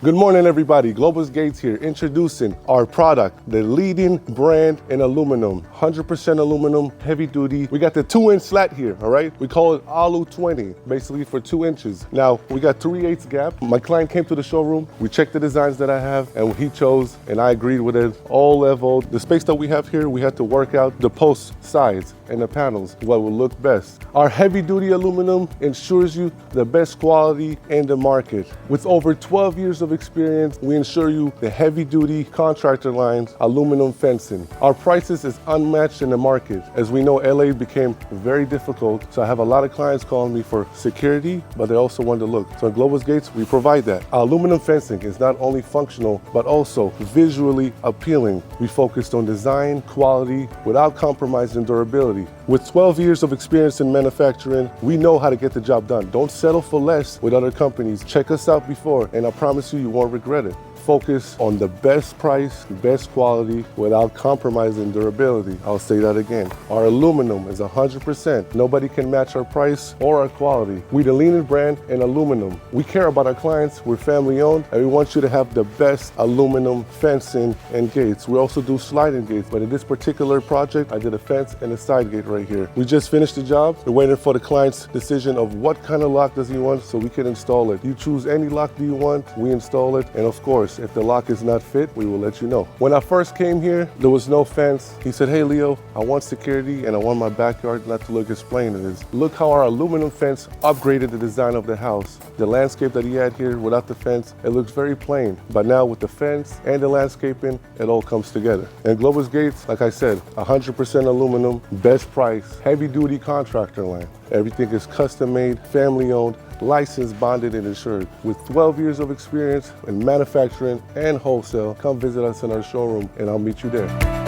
Good morning, everybody. Globus Gates here, introducing our product, the leading brand in aluminum, 100% aluminum, heavy duty. We got the 2-inch slat here, all right? We call it ALU-20, basically for 2 inches. Now, we got 3/8 gap. My client came to the showroom, we checked the designs that I have, and he chose, and I agreed with it, all level. The space that we have here, we had to work out the post sides and the panels, what will look best. Our heavy duty aluminum ensures you the best quality in the market. With over 12 years of experience, we ensure you the heavy duty contractor lines aluminum fencing. Our prices is unmatched in the market. As we know, LA became very difficult, so I have a lot of clients calling me for security, but they also want to look. So at Globus Gates, we provide that. Our aluminum fencing is not only functional, but also visually appealing. We focused on design, quality, without compromising durability. With 12 years of experience in manufacturing, we know how to get the job done. Don't settle for less with other companies. Check us out before, and I promise you won't regret it. Focus on the best price, best quality, without compromising durability. I'll say that again. Our aluminum is 100%. Nobody can match our price or our quality. We're the leading brand in aluminum. We care about our clients. We're family owned, and we want you to have the best aluminum fencing and gates. We also do sliding gates, but in this particular project, I did a fence and a side gate right here. We just finished the job. We're waiting for the client's decision of what kind of lock does he want so we can install it. You choose any lock do you want, we install it, and of course, if the lock is not fit, we will let you know. When I first came here, there was no fence. He said, "Hey Leo, I want security and I want my backyard not to look as plain as it is." Look how our aluminum fence upgraded the design of the house. The landscape that he had here without the fence, it looks very plain. But now with the fence and the landscaping, it all comes together. And Globus Gates, like I said, 100% aluminum, best price, heavy duty contractor line. Everything is custom made, family owned, licensed, bonded, and insured. With 12 years of experience in manufacturing and wholesale, come visit us in our showroom and I'll meet you there.